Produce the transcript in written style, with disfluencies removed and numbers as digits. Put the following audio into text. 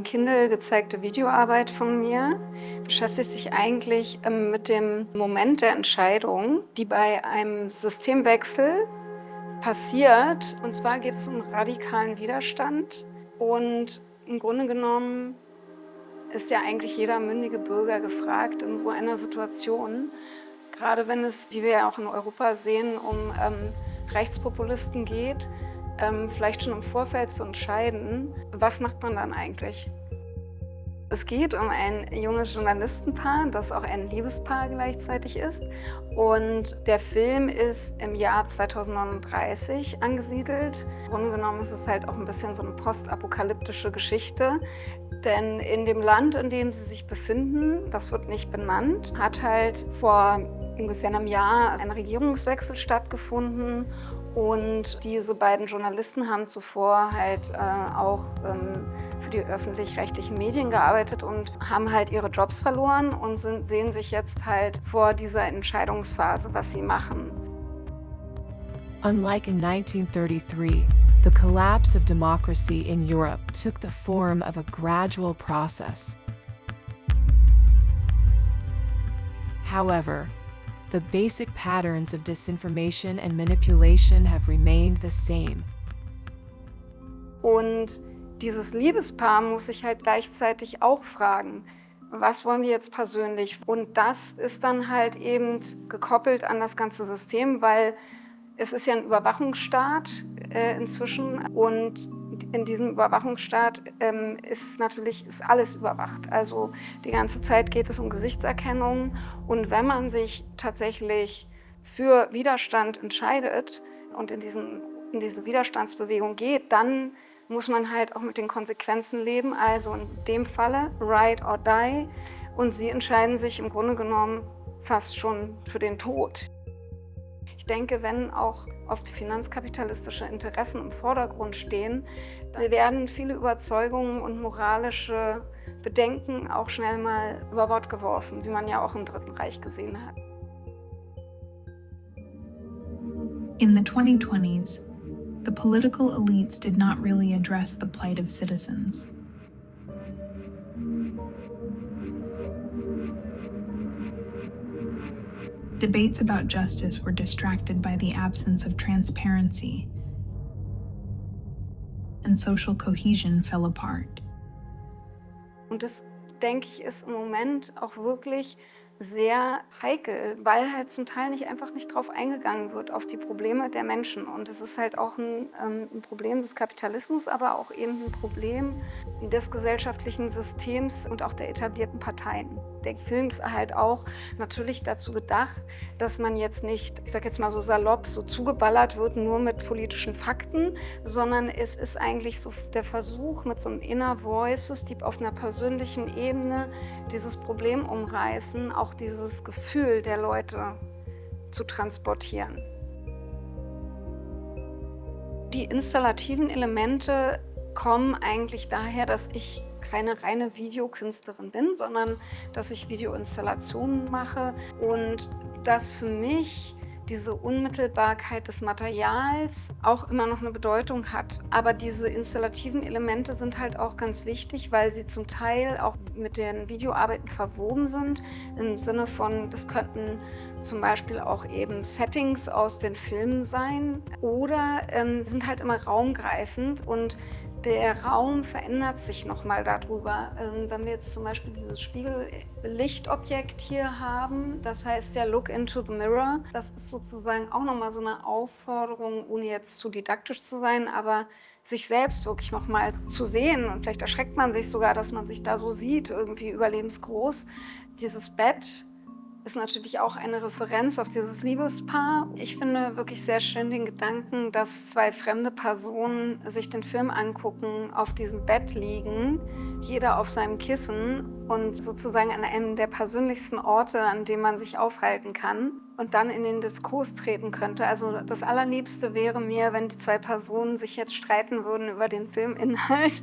Kindle gezeigte Videoarbeit von mir beschäftigt sich eigentlich mit dem Moment der Entscheidung, die bei einem Systemwechsel passiert. Und zwar geht es um radikalen Widerstand. Und im Grunde genommen ist ja eigentlich jeder mündige Bürger gefragt in so einer Situation. Gerade wenn es, wie wir ja auch in Europa sehen, um Rechtspopulisten geht, vielleicht schon im Vorfeld zu entscheiden, was macht man dann eigentlich? Es geht um ein junges Journalistenpaar, das auch ein Liebespaar gleichzeitig ist. Und der Film ist im Jahr 2039 angesiedelt. Im Grunde genommen ist es halt auch ein bisschen so eine postapokalyptische Geschichte. Denn in dem Land, in dem sie sich befinden, das wird nicht benannt, hat halt vor ungefähr einem Jahr ein Regierungswechsel stattgefunden. Und diese beiden Journalisten haben zuvor halt auch für die öffentlich-rechtlichen Medien gearbeitet und haben halt ihre Jobs verloren und sehen sich jetzt halt vor dieser Entscheidungsphase, was sie machen. Unlike in 1933, the collapse of democracy in Europe took the form of a gradual process. However, the basic patterns of disinformation and manipulation have remained the same. Und dieses Liebespaar muss sich halt gleichzeitig auch fragen, was wollen wir jetzt persönlich? Und das ist dann halt eben gekoppelt an das ganze System, weil es ist ja ein Überwachungsstaat inzwischen und in diesem Überwachungsstaat ist alles überwacht. Also die ganze Zeit geht es um Gesichtserkennung und wenn man sich tatsächlich für Widerstand entscheidet und in diese Widerstandsbewegung geht, dann muss man halt auch mit den Konsequenzen leben, also in dem Falle Ride or Die und sie entscheiden sich im Grunde genommen fast schon für den Tod. Ich denke, wenn auch oft finanzkapitalistische Interessen im Vordergrund stehen, dann werden viele Überzeugungen und moralische Bedenken auch schnell mal über Bord geworfen, wie man ja auch im Dritten Reich gesehen hat. In the 2020s, the political elites did not really address the plight of citizens. Debates about justice were distracted by the absence of transparency, and social cohesion fell apart. Und das, denke ich, ist im Moment auch wirklich sehr heikel, weil halt zum Teil einfach nicht drauf eingegangen wird, auf die Probleme der Menschen. Und es ist halt auch ein Problem des Kapitalismus, aber auch eben ein Problem des gesellschaftlichen Systems und auch der etablierten Parteien. Der Film ist halt auch natürlich dazu gedacht, dass man jetzt nicht, ich sag jetzt mal so salopp, so zugeballert wird, nur mit politischen Fakten, sondern es ist eigentlich so der Versuch mit so einem Inner Voices, die auf einer persönlichen Ebene dieses Problem umreißen, auch dieses Gefühl der Leute zu transportieren. Die installativen Elemente kommen eigentlich daher, dass ich keine reine Videokünstlerin bin, sondern dass ich Videoinstallationen mache und dass für mich diese Unmittelbarkeit des Materials auch immer noch eine Bedeutung hat. Aber diese installativen Elemente sind halt auch ganz wichtig, weil sie zum Teil auch mit den Videoarbeiten verwoben sind, im Sinne von, das könnten zum Beispiel auch eben Settings aus den Filmen sein oder sind halt immer raumgreifend und der Raum verändert sich nochmal darüber. Wenn wir jetzt zum Beispiel dieses Spiegellichtobjekt hier haben, das heißt ja Look into the Mirror, das ist sozusagen auch nochmal so eine Aufforderung, ohne jetzt zu didaktisch zu sein, aber sich selbst wirklich nochmal zu sehen. Und vielleicht erschreckt man sich sogar, dass man sich da so sieht, irgendwie überlebensgroß. Dieses Bett ist natürlich auch eine Referenz auf dieses Liebespaar. Ich finde wirklich sehr schön den Gedanken, dass zwei fremde Personen sich den Film angucken, auf diesem Bett liegen, jeder auf seinem Kissen und sozusagen an einem der persönlichsten Orte, an dem man sich aufhalten kann und dann in den Diskurs treten könnte. Also das Allerliebste wäre mir, wenn die zwei Personen sich jetzt streiten würden über den Filminhalt.